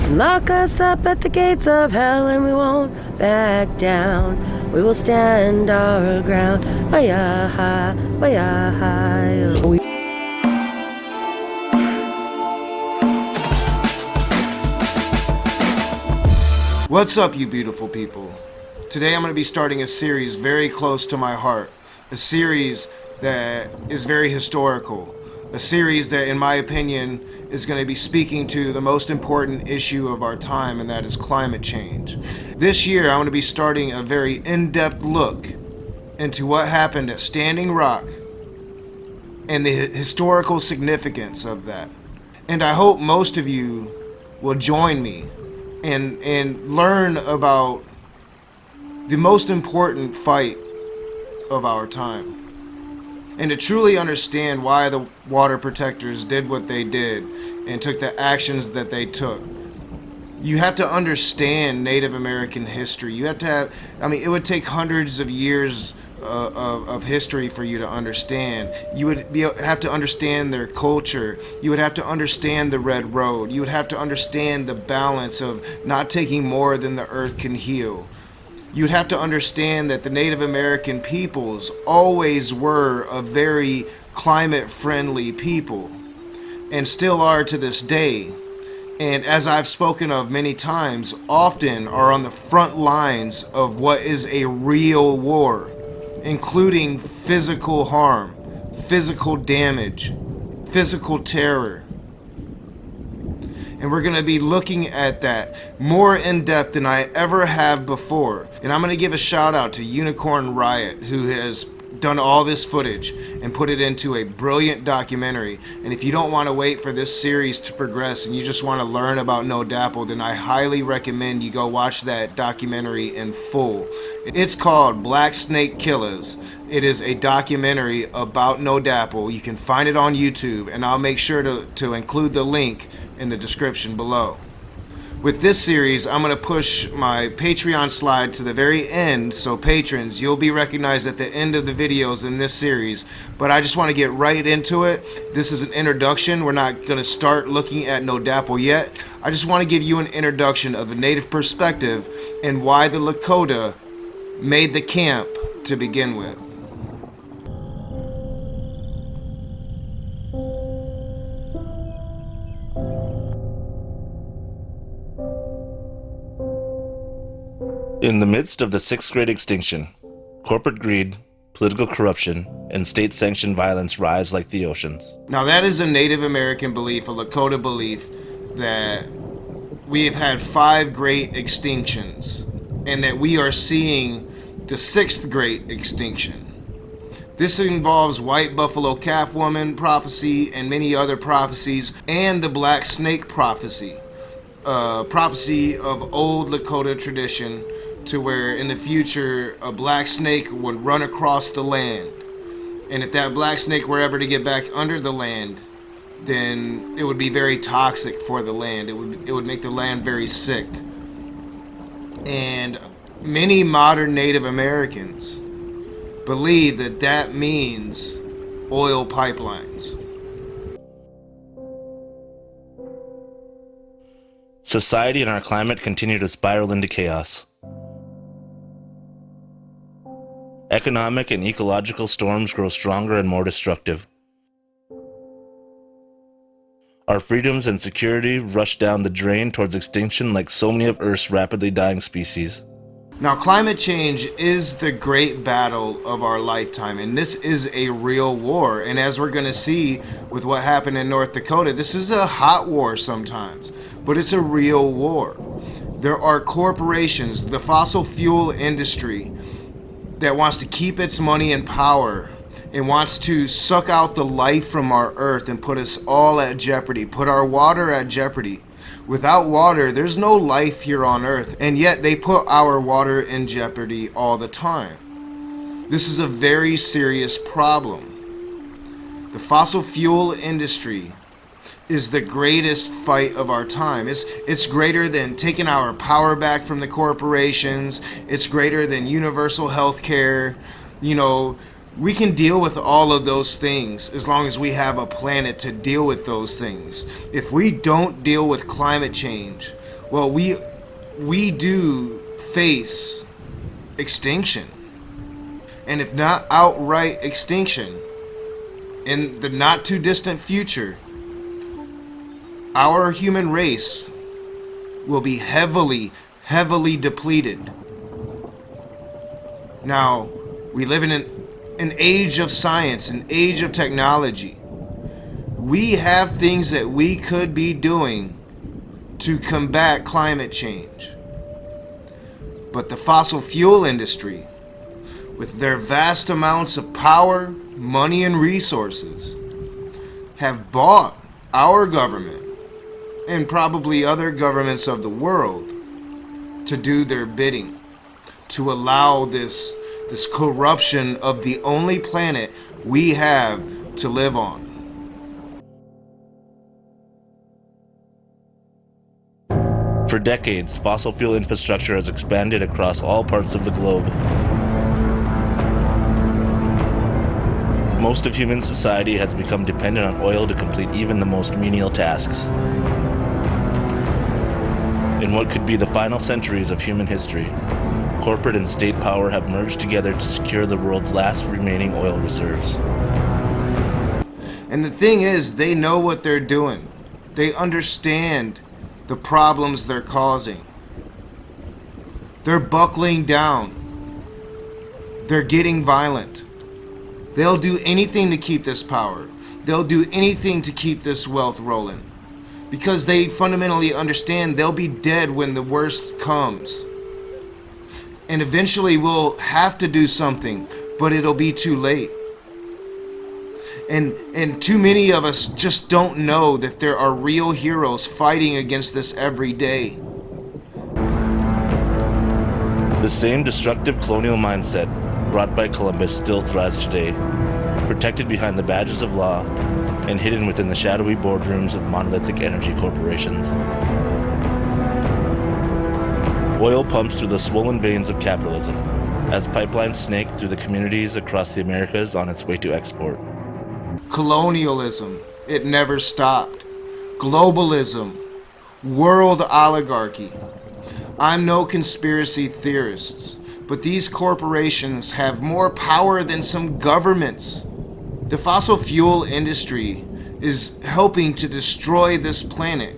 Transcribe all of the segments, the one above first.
Lock us up at the gates of hell and we won't back down. We will stand our ground. Why-ya-hi, why-ya-hi. What's up, you beautiful people? Today I'm going to be starting a series very close to my heart. A series that is very historical. A series that, in my opinion, is going to be speaking to the most important issue of our time, and that is climate change. This year I'm going to be starting a very in-depth look into what happened at Standing Rock and the historical significance of that. And I hope most of you will join me and learn about the most important fight of our time, and to truly understand why the water protectors did what they did and took the actions that they took. You have to understand Native American history. You have to have, it would take hundreds of years of history for you to understand. You would have to understand their culture. You would have to understand the Red Road. You would have to understand the balance of not taking more than the earth can heal. You'd have to understand that the Native American peoples always were a very climate-friendly people, and still are to this day. And as I've spoken of many times, often are on the front lines of what is a real war, including physical harm, physical damage, physical terror. And we're going to be looking at that more in depth than I ever have before. And I'm going to give a shout out to Unicorn Riot, who has done all this footage and put it into a brilliant documentary. And if you don't want to wait for this series to progress and you just want to learn about NoDAPL, then I highly recommend you go watch that documentary in full. It's called Black Snake Killers. It is a documentary about NoDAPL. You can find it on YouTube, and I'll make sure to include the link in the description below. With this series, I'm going to push my Patreon slide to the very end, so patrons, you'll be recognized at the end of the videos in this series. But I just want to get right into it. This is an introduction. We're not going to start looking at NoDAPL yet. I just want to give you an introduction of the Native perspective and why the Lakota made the camp to begin with. In the midst of the sixth great extinction, corporate greed, political corruption, and state-sanctioned violence rise like the oceans. Now that is a Native American belief, a Lakota belief, that we have had 5 great extinctions, and that we are seeing the 6th great extinction. This involves white buffalo calf woman prophecy and many other prophecies, and the black snake prophecy, prophecy of old Lakota tradition, to where in the future a black snake would run across the land, and if that black snake were ever to get back under the land, then it would be very toxic for the land. It would make the land very sick. And many modern Native Americans believe that that means oil pipelines. Society and our climate continue to spiral into chaos. Economic and ecological storms grow stronger and more destructive. Our freedoms and security rush down the drain towards extinction like so many of Earth's rapidly dying species. Now, climate change is the great battle of our lifetime, and this is a real war. And as we're going to see with what happened in North Dakota, this is a hot war sometimes, but it's a real war. There are corporations, the fossil fuel industry, that wants to keep its money and power and wants to suck out the life from our earth and put us all at jeopardy, put our water at jeopardy. Without water, there's no life here on earth, and yet they put our water in jeopardy all the time. This is a very serious problem. The fossil fuel industry is the greatest fight of our time. It's greater than taking our power back from the corporations. It's greater than universal health care. We can deal with all of those things as long as we have a planet to deal with those things. If we don't deal with climate change, Well, we do face extinction. And if not outright extinction, in the not too distant future, our human race will be heavily, heavily depleted. Now, we live in an age of science, an age of technology. We have things that we could be doing to combat climate change. But the fossil fuel industry, with their vast amounts of power, money, and resources, have bought our government and probably other governments of the world to do their bidding, to allow this corruption of the only planet we have to live on. For decades, fossil fuel infrastructure has expanded across all parts of the globe. Most of human society has become dependent on oil to complete even the most menial tasks. In what could be the final centuries of human history, corporate and state power have merged together to secure the world's last remaining oil reserves. And the thing is, they know what they're doing. They understand the problems they're causing. They're buckling down. They're getting violent. They'll do anything to keep this power. They'll do anything to keep this wealth rolling. Because they fundamentally understand they'll be dead when the worst comes. And eventually we'll have to do something, but it'll be too late. And too many of us just don't know that there are real heroes fighting against this every day. The same destructive colonial mindset brought by Columbus still thrives today, protected behind the badges of law and hidden within the shadowy boardrooms of monolithic energy corporations. Oil pumps through the swollen veins of capitalism as pipelines snake through the communities across the Americas on its way to export. Colonialism, it never stopped. Globalism, world oligarchy. I'm no conspiracy theorist, but these corporations have more power than some governments. The fossil fuel industry is helping to destroy this planet.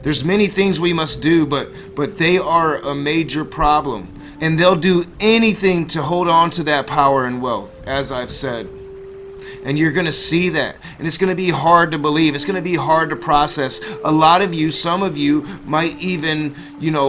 There's many things we must do, but they are a major problem. And they'll do anything to hold on to that power and wealth, as I've said. And you're going to see that. And it's going to be hard to believe. It's going to be hard to process. A lot of you, some of you, might even,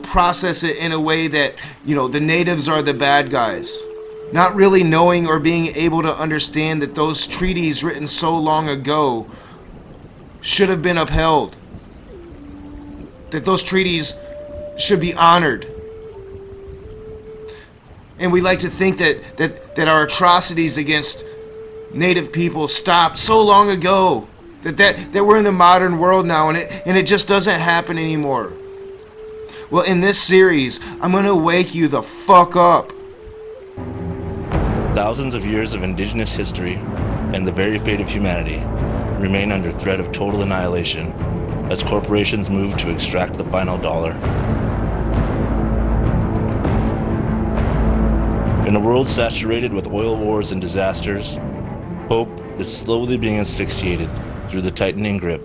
process it in a way that, the natives are the bad guys. Not really knowing or being able to understand that those treaties written so long ago should have been upheld. That those treaties should be honored. And we like to think that our atrocities against Native people stopped so long ago. That we're in the modern world now and it just doesn't happen anymore. Well, in this series, I'm going to wake you the fuck up. Thousands of years of indigenous history and the very fate of humanity remain under threat of total annihilation as corporations move to extract the final dollar. In a world saturated with oil wars and disasters, hope is slowly being asphyxiated through the tightening grip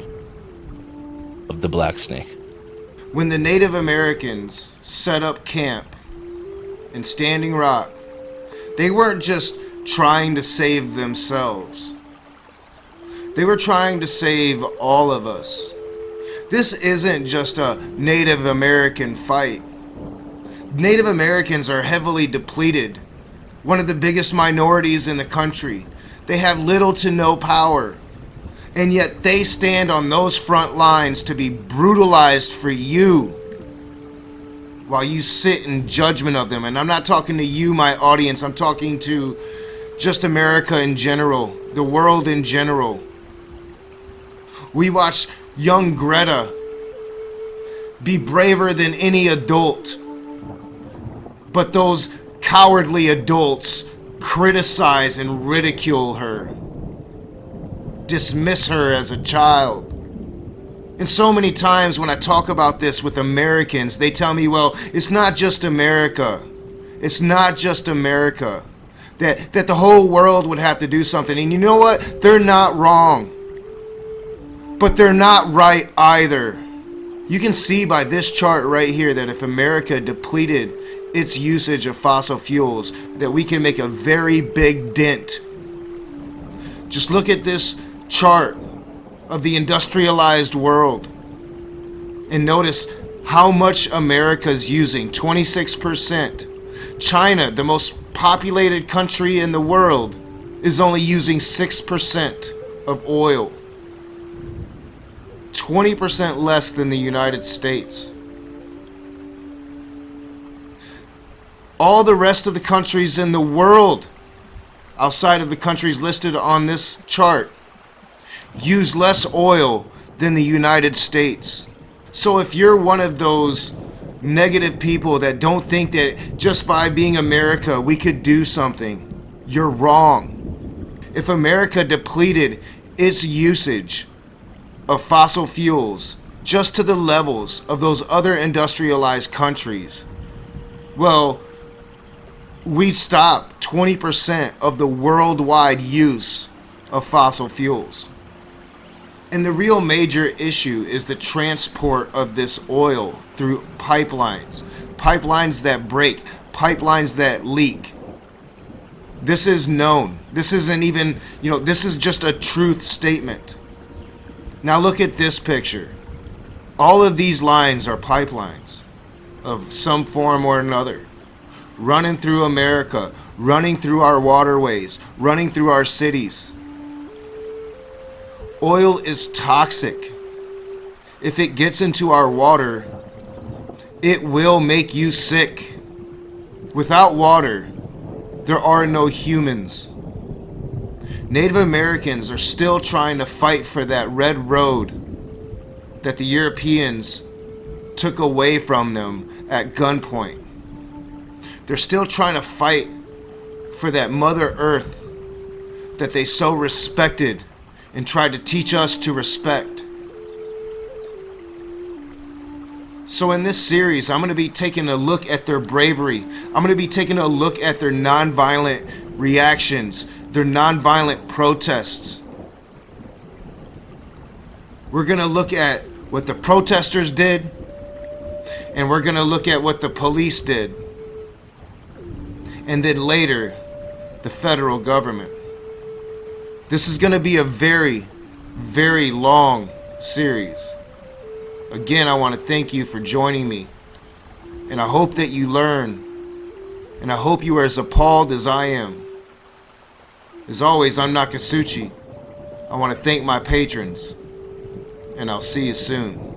of the Black Snake. When the Native Americans set up camp in Standing Rock, they weren't just trying to save themselves. They were trying to save all of us. This isn't just a Native American fight. Native Americans are heavily depleted, one of the biggest minorities in the country. They have little to no power, and yet they stand on those front lines to be brutalized for you, while you sit in judgment of them. And I'm not talking to you, my audience, I'm talking to just America in general, the world in general. We watch young Greta be braver than any adult, but those cowardly adults criticize and ridicule her, dismiss her as a child. And so many times when I talk about this with Americans, they tell me, well, it's not just America. It's not just America. That the whole world would have to do something. And you know what? They're not wrong. But they're not right either. You can see by this chart right here that if America depleted its usage of fossil fuels, that we can make a very big dent. Just look at this chart of the industrialized world and notice how much America's using. 26%. China, the most populated country in the world, is only using 6% of oil. 20% less than the United States. All the rest of the countries in the world, outside of the countries listed on this chart, use less oil than the United States. So if you're one of those negative people that don't think that just by being America we could do something, you're wrong. If America depleted its usage of fossil fuels just to the levels of those other industrialized countries, well, we'd stop 20% of the worldwide use of fossil fuels. And the real major issue is the transport of this oil through pipelines. Pipelines that break, pipelines that leak. This is known. This isn't even, this is just a truth statement. Now look at this picture. All of these lines are pipelines of some form or another, running through America, running through our waterways, running through our cities. Oil is toxic. If it gets into our water, it will make you sick. Without water, there are no humans. Native Americans are still trying to fight for that red road that the Europeans took away from them at gunpoint. They're still trying to fight for that Mother Earth that they so respected and tried to teach us to respect. So in this series, I'm going to be taking a look at their bravery. I'm going to be taking a look at their nonviolent reactions, their nonviolent protests. We're going to look at what the protesters did, and we're going to look at what the police did, and then later, the federal government. This is going to be a very, very long series. Again, I want to thank you for joining me. And I hope that you learn. And I hope you are as appalled as I am. As always, I'm Nakasuchi. I want to thank my patrons. And I'll see you soon.